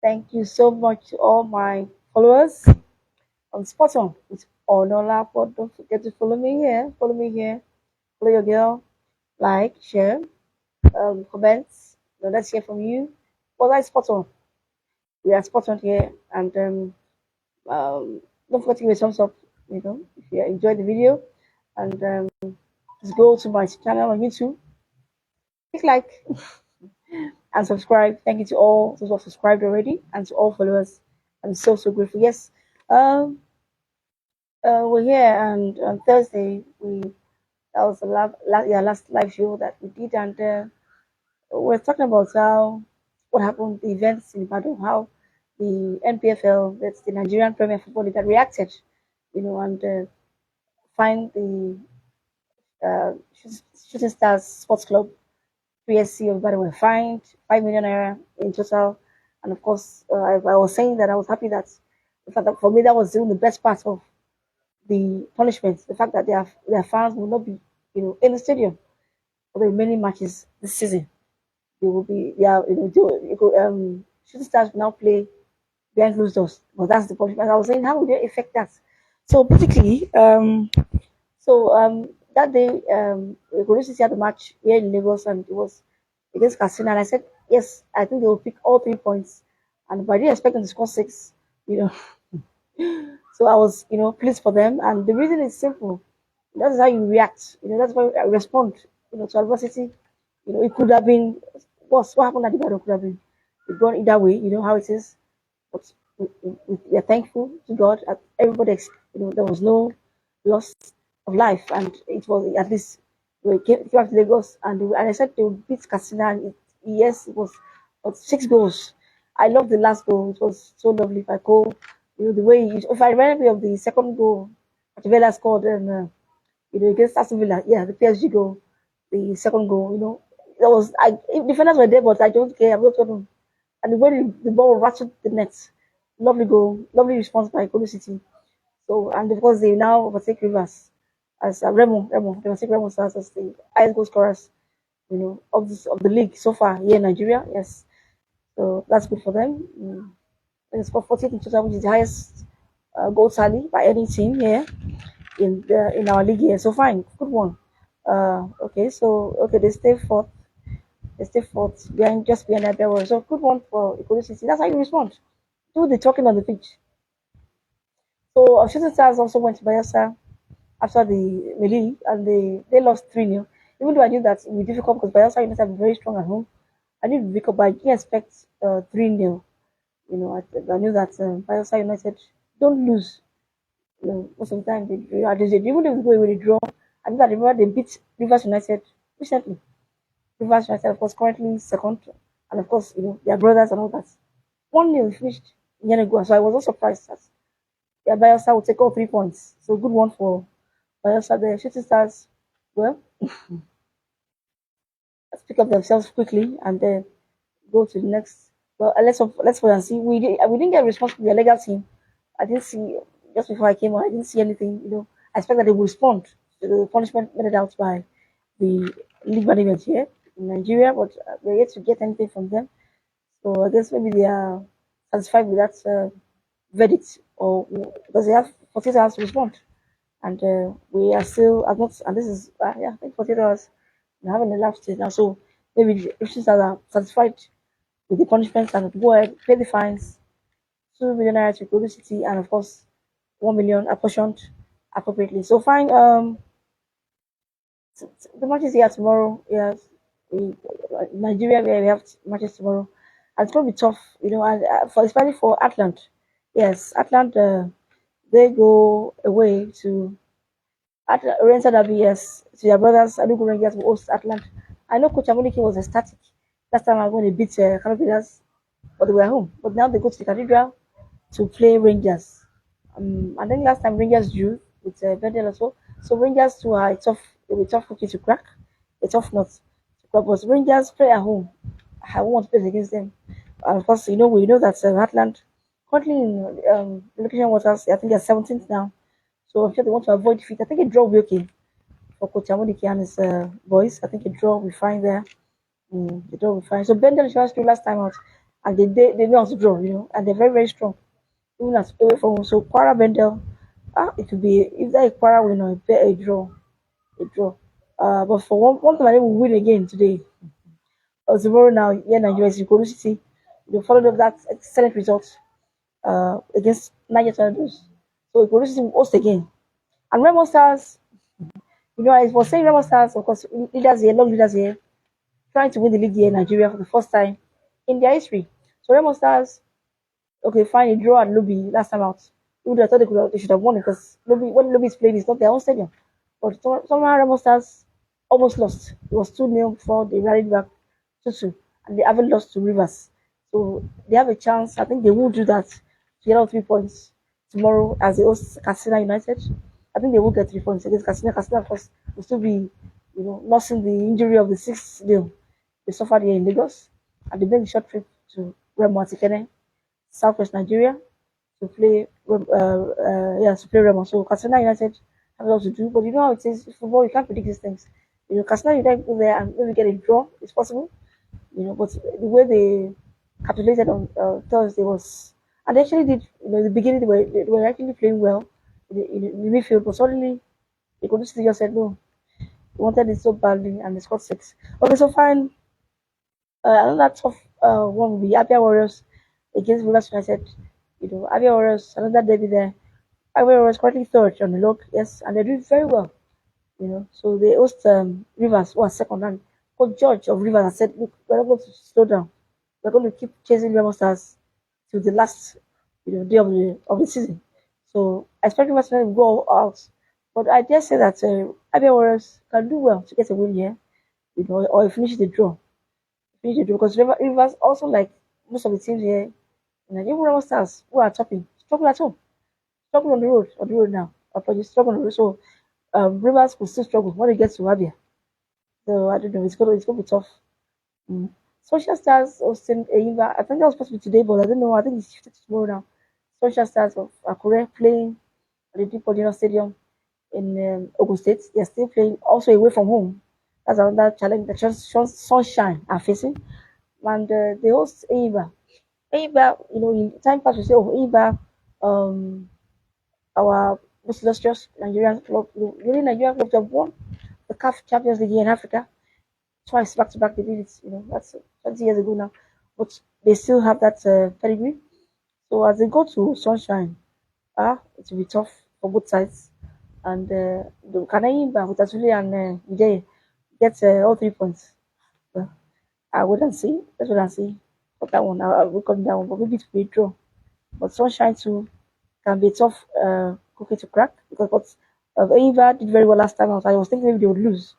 Thank you so much to all my followers on Spot On with Onola. But don't forget to follow me here. Follow me here. Follow your girl. Like, share, comments. Let's hear from you. Was I spot on? We are spot on here. And don't forget to give a thumbs up, if you enjoyed the video. And just go to my channel on YouTube. Click like and subscribe. Thank you to all those who have subscribed already and to all followers. I'm so grateful. Yes. Um, we're here, and on Thursday that was the last live show that we did, and we're talking about how what happened, the events in Ibadan, how the Npfl, that's the Nigerian Premier Football League, that reacted, and find the uh, Shooting Stars Sports Club PSC of Ibadan were fined 5 million naira in total, and of course, I was saying that I was happy that, in fact, that for me that was doing the best part of the punishment, the fact that their fans will not be, in the stadium for the remaining matches this season. They will be, they are, Shooting Stars will now play behind closed doors. But that's the punishment. I was saying, how would they affect that? So basically, that day, Ikorodu had the match here in Lagos, and it was against Casino. And I said, yes, I think they will pick all 3 points. And but I didn't expect them to score six, you know. So I was, pleased for them. And the reason is simple. That's how you react. That's why I respond, to adversity. It could have been what happened at the battle could have been it gone either way, how it is. But we are thankful to God that everybody, there was no loss of life, and it was at least we came back to Lagos, and I said they would beat Katsina. And yes, it was 6 goals. I love the last goal. It was so lovely. If I call, the way if I remember of the second goal that Vela scored, and against Aston Villa, yeah, the PSG goal, the second goal, that was defenders were there, but I don't care. I'm not going to. And the way the ball ratcheted the net, lovely goal, lovely response by Ikorodu City. So, and of course they now overtake Rivers as Remo, they overtake Remo Stars as the highest goal scorers, of the league so far here in Nigeria. Yes, so that's good for them. They scored 48 in total, which is the highest goal tally by any team here in our league here. So fine, good one. Okay, they stay fourth. They stay fourth behind just behind that barrel. So good one for Ikorodu City. That's how you respond. Do the talking on the pitch. So Shooting Stars also went to Bayelsa after the melee, and they lost 3-0. Even though I knew that it would be difficult because Bayelsa United are very strong at home. I knew it would be difficult, but I didn't expect 3-0. I knew that Bayelsa United don't lose. Most of the time even if they go away, they draw. I knew that they beat Rivers United recently. Rivers United, of course, currently second, and of course, their brothers and all that. 1-0 finished a year ago, so I was not surprised that Bayelsa will take all 3 points. So good one for Bayelsa. The Shooting Stars, well, let's pick up themselves quickly and then go to the next. Well, let's wait and see. We didn't get a response from the legal team. I didn't see just before I came on. I didn't see anything. I expect that they will respond to the punishment meted out by the league management here in Nigeria, but we're yet to get anything from them. So I guess maybe they are satisfied with that verdict, or because they have 48 hours to respond, and we are still have not. And this is I think 48 hours. We haven't elapsed it now, so maybe the officials are satisfied with the punishments and go ahead pay the fines, 2 million naira to Ikorodu City, and of course 1 million apportioned appropriately. So fine. The match is here tomorrow. Yes, Nigeria where we have matches tomorrow, and it's going to be tough, and especially for Atlant. Yes, Atlant, they go away to Oriental Derby, yes, to their brothers. Alugu Rangers will host Atlant. I know Coach Amunike was ecstatic last time I'm going to beat Canopilas, but they were home. But now they go to the Cathedral to play Rangers. And then last time Rangers drew with Bendel as well. So Rangers too are a tough cookie to crack, a tough nut to crack. But Rangers play at home. I won't play against them. And of course, we know that Heartland currently in relegation waters. I think they're 17th now. So I'm sure they want to avoid defeat. I think a draw will be okay for Coach Amunike and his boys. I think a draw will be fine there. The draw will be fine. So Bendel just drew last time out. and they know how to draw, and they're very very strong, even as away from home. So Quara Bendel, it could be if that Quara win or a draw, a draw. But for one time, I will win again today. Tomorrow now, yeah, Nigeria is Ikorodu City. They followed up that excellent result against Niger Tornadoes. So Ikorodu City will host again. And Remo Stars, I was saying Remo Stars, of course, leaders here, long leaders here, trying to win the league here in Nigeria for the first time in their history. So Remo Stars, okay, fine, a draw at Lobby last time out. Even though I thought they should have won it because Lobby, when Lobby is playing, it's not their own stadium. But somehow Remo Stars almost lost. It was 2-0 before they rallied back 2-2, and they haven't lost to Rivers. So they have a chance. I think they will do that to get all 3 points tomorrow as they host Casina United. I think they will get 3 points against Casina. Casina, of course, will still be, nursing the injury of the 6-0 they suffered here in Lagos. And they made a short trip to Remo Atikene, Southwest Nigeria, to play to play Remo. So Katsina United have a lot to do, but you know how it is football. You can't predict these things. Katsina United go there and maybe get a draw. It's possible, but the way they capitulated on Thursday was, and they actually did. In the beginning they were actually playing well in the midfield, but suddenly they could just said no. They wanted it so badly, and they scored 6. Okay, so fine. Another tough one will be Abia Warriors against Rivers United. Abia Warriors, another derby there. Abia Warriors currently third on the log, yes, and they're doing very well. So they host Rivers, who are second, and Coach George of Rivers has said, look, we're not going to slow down. We're going to keep chasing Rivers Stars to the last, day of the season. So I expect Rivers to go out, but I dare say that Abia Warriors can do well to get a win here, or finish the draw. Because Rivers also, like most of the teams here, even Rivers Stars who are topping struggle at home, struggle on the road now. Apologies, struggle on the road. So Rivers will still struggle when it gets to Abia. So I don't know. It's gonna be tough. Mm. Social Stars hosting Eimba. I think that was supposed to be today, but I don't know. I think it's shifted to tomorrow now. Social Stars of Akure playing at the Deep Stadium in Ogun State. They're still playing also away from home. That's another challenge that Sunshine are facing. And they host Eimba. Eimba, in time past we say, oh, Eimba, our most illustrious Nigerian club, really Nigerian club to have won the CAF Champions League here in Africa twice back to back. They did it, that's 20 years ago now, but they still have that pedigree. So as they go to Sunshine, it will be tough for both sides. And the Kanaimba with Asuli and Vijay get all 3 points. Well, I wouldn't see. That's what I see. For that one, I will come down, but maybe to be a draw. But Sunshine too can be a tough cookie to crack because Eva did very well last time out. I was thinking maybe they would lose.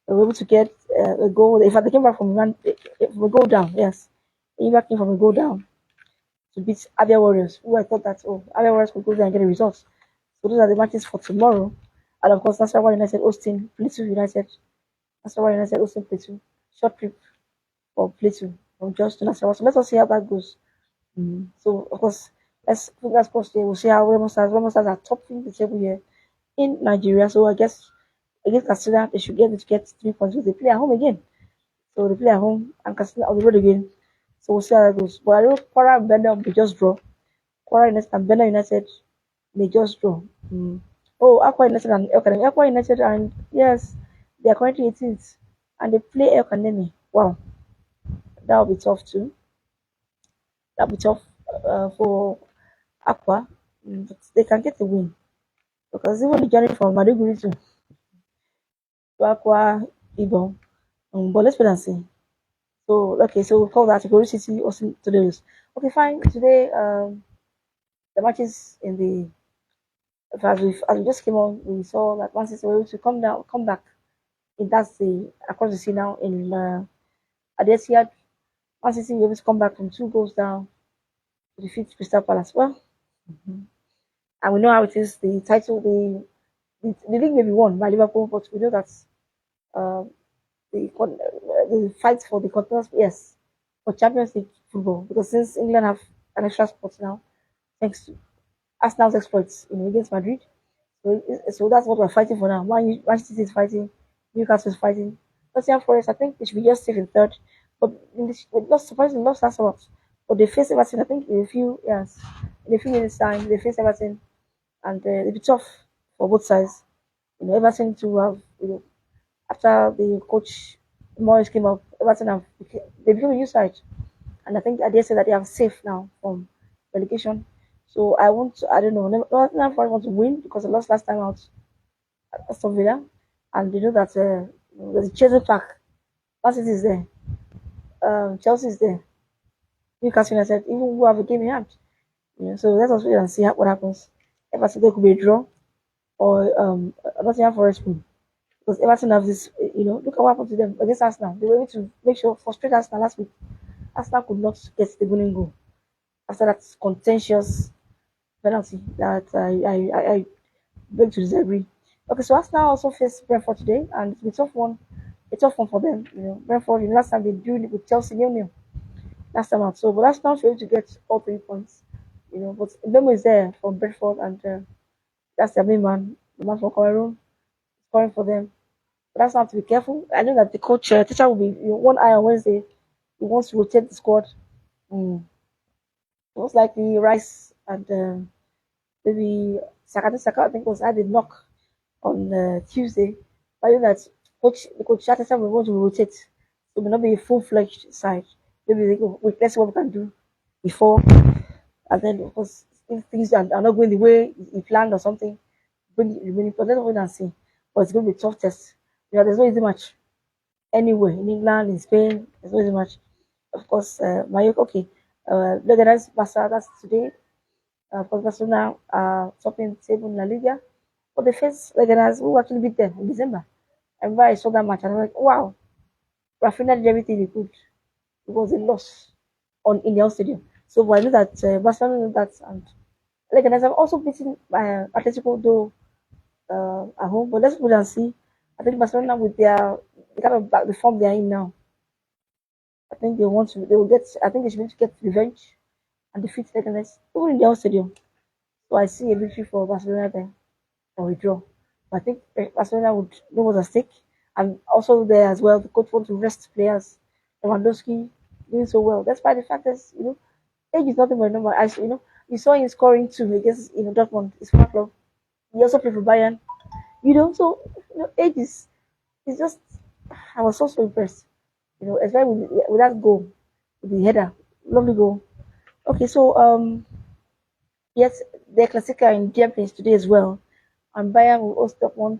They were able to get a goal. In fact, they came back from a goal down. Yes, Eva came from a goal down to beat Abia Warriors, who I thought that Abia Warriors could go there and get a result. So those are the matches for tomorrow. And of course, Nasarawa United hosting Plateau United. Nasarawa United hosting Plateau. Short trip for Plateau from Jos to Nasarawa. So let us see how that goes. So of course, let's fingers crossed. We'll see how Remo Stars are topping the table here in Nigeria. So I guess against Katsina, they should get 3 points because they play at home again. So they play at home and Katsina on the road again. So we'll see how that goes. But I know Kwara and Bender may just draw. Kwara United and Bender United may just draw. Oh, Aqua United and El Academy. Aqua United, and yes, they are currently 18th and they play El Academy. Wow, that will be tough too. That'll be tough for Aqua, but they can get the win because even the journey from Maduguri to Aqua Ibom. But let's wait and see. So okay, so we'll call that Ikorodu City or today. Okay, fine. Today, the matches in the as we just came on, we saw that Man City were able to come back. That's the across the sea now in at the Etihad. Man City were able to come back from 2 goals down to defeat Crystal Palace. Well, and we know how it is. The title, the league may be won by Liverpool, but we know that uh, the fight for the continuous yes for Champions League football because since England have an extra spot now, thanks to Arsenal's exploits against Madrid. So that's what we're fighting for now. Manchester City is fighting, Newcastle is fighting. Nottingham Forest, I think they should be just safe in third. But lost surprisingly lost last month. But they face Everton, I think, in a few years, in a few minutes' time, they face Everton, and it'll be tough for both sides. Everton to have, after the coach Morris came up, Everton they became a new side, and I think I dare say that they are safe now from relegation. So I don't know, not want to win because they lost last time out at Aston Villa, and they know that there's a chasing pack. Man City is there, Chelsea is there, Newcastle United, even who have a game in hand. So let us wait and see what happens. Everton there could be a draw or Nottingham Forest win. Because Everton have this, look at what happened to them against Arsenal. They were able to make sure frustrate Arsenal last week. Arsenal could not get the winning goal after that contentious penalty that I beg to disagree. Okay, so Arsenal also faced Brentford today, and it's a tough one for them. Brentford, last time they drew with Chelsea 0-0 last time out. So, but Arsenal should be able to get all 3 points. But Mbemo is there from Brentford, and that's their main man, the man from Cameroon, scoring for them. But that's have to be careful. I know that the coach, teacher will be one eye on Wednesday. He wants to rotate the squad. Mm. Most likely Rice and maybe Saka, I think was had a knock on Tuesday. But I know that the coach Chatterton will want to rotate. So it will not be a full fledged side. Maybe they go, wait, let's see what we can do before. And then, of course, if things are not going the way he planned or something, bring it remaining. But let's wait and see. But it's going to be a tough test. There's no easy match anywhere in England, in Spain. There's no easy match. Of course, Mallorca, okay. Leganes Barca, that's today. Of course, Barcelona topping the table in La Liga. But they face Leganes, who actually beat them in December. I remember I saw that match and I was like, wow, Rafinha did everything he could. It was a loss in the own stadium. So but I know that Barcelona know that, and Leganes have also beaten Atletico though at home. But let's wait and see. I think Barcelona with their the kind of the form they are in now, I think they will get. I think they should be able to get revenge and defeat Leganes even in their own stadium. So I see a victory for Barcelona there or a draw. But I think Barcelona would know what's at stake, and also there as well. The coach wants to rest players. Lewandowski doing so well, despite the fact that age is nothing but a number. As you saw him scoring two against Dortmund, his former club. He also played for Bayern. So age is just. I was so impressed. Especially with that goal, with the header, lovely goal. Okay, so yes, the Classica in Germany today as well, and Bayern will host Dortmund.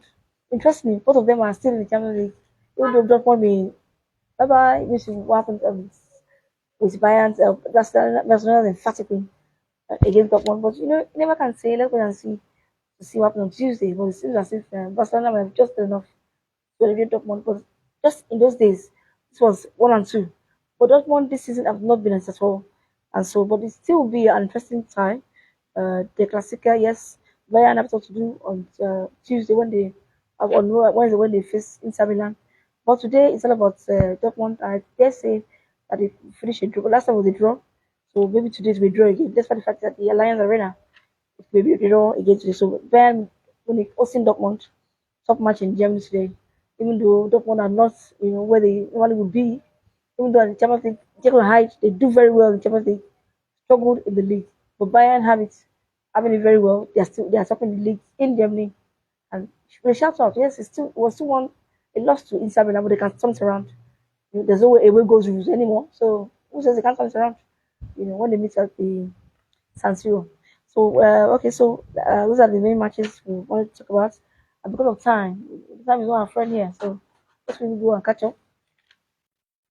Interestingly, both of them are still in the Champions League. Even though Dortmund may bye bye, this is what happened with Bayern, Barcelona emphatic win against Dortmund. But you never can say. Let's wait and see to see what happens on Tuesday. But it seems as if Barcelona might have just enough to elevate Dortmund. But just in those days, this was 1 and 2. But Dortmund this season have not been at all. And so, but it still will be an interesting tie. The Classica, yes, Bayern have to do on Tuesday when they on Wednesday when they face Inter Milan. But today it's all about Dortmund. I dare say that they finished a draw. Last time was a draw, so maybe today will be a draw again. Despite the fact that the Alliance Arena it may be a draw again today. So Bayern when they hosting Dortmund, top match in Germany today. Even though Dortmund are not, where they normally would be, even though in the Champions League, Jekyll and Hyde, they do very well in the Champions League, struggled in the league. But Bayern have it, having it very well. They are topping the league in Germany. And they shout out, yes, it was still one a loss to Inter Milan, but they can turn it around. There's no way away goes rules anymore. So who says they can't turn it around? When they meet at the San Siro. So okay, so those are the main matches we wanted to talk about. And because of time, the time is not our friend here, so let's really go and catch up.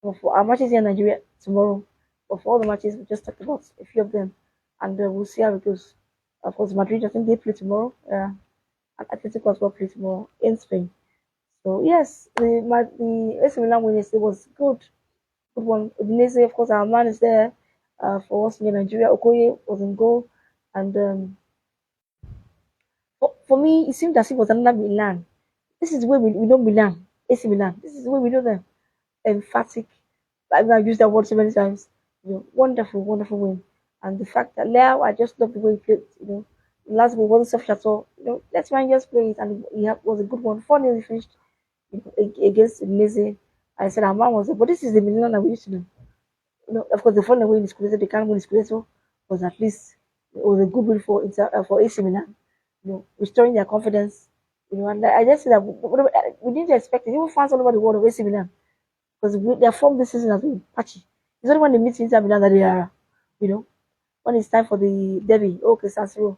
For our matches here in Nigeria tomorrow, but for all the matches we just talked about a few of them, and we'll see how it goes. Of course, Madrid, I think they play tomorrow. And Atletico as well play tomorrow in Spain. So yes, the AC Milan win yesterday was good one. Udinese, of course, our man is there for us in Nigeria. Okoye was in goal, and for me, it seemed as if it was another Milan. This is where we know Milan, AC Milan. This is where we know them. Emphatic. I've used that word so many times. Wonderful, wonderful win. And the fact that Leo, I just love the way he played. Last goal wasn't selfish at all. Let's man just play it, and was a good one. 4-0 he finished against Udinese. I said our man was there, but this is the Milan that we used to know. Of course, the following win is Scudetto, they can't win Scudetto, but at least it was a good win for for AC Milan. Restoring their confidence. And I just say that we didn't expect it. Even fans all over the world of AC Milan, because their form this season has been patchy. It's only when they meet Inter Milan that they are, you know, when it's time for the derby, okay, San Siro.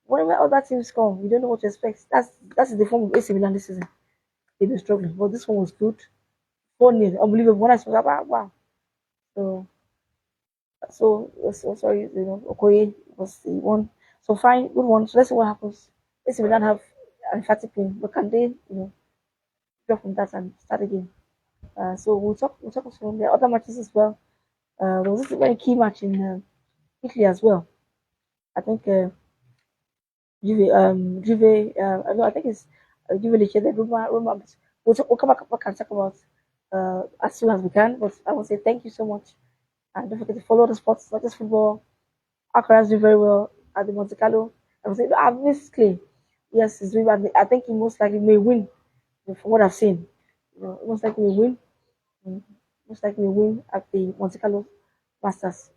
Whenever other teams come, you don't know what to expect. That's the form of AC Milan this season. They've been struggling, but this one was good. 4-0, unbelievable. When I saw that, wow. So, so sorry, Okoye was the one. So fine, good one. So let's see what happens. AC Milan have an emphatic win, but can they, drop from that and start again? So we'll talk from the other matches as well. There was this very key match in Italy as well. I think Juve, no, I think it's Juve Lecce, the Roma. We'll come back and talk about as soon as we can. But I want to say thank you so much. And don't forget to follow the sports, not just football. Alcaraz doing very well at the Monte Carlo. I would say, I've missed Clay. Yes, he's doing bad. I think he most likely may win from what I've seen. Most likely will win. mm, Most likely will win at the Monte Carlo Masters.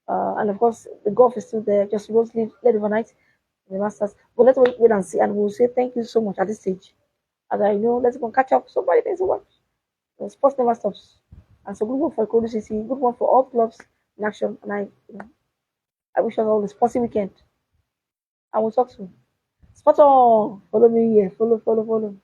And of course, the golf is still there. Just won't led overnight in the Masters. But let's wait and see. And we'll say thank you so much at this stage. As I know, let's go and catch up. So many things to watch. Sports never stops. And so good one for Ikorodu City, good one for all clubs in action. And I wish us all a sporty weekend. And we'll talk soon. Spot on. Follow me here. Follow, follow, follow.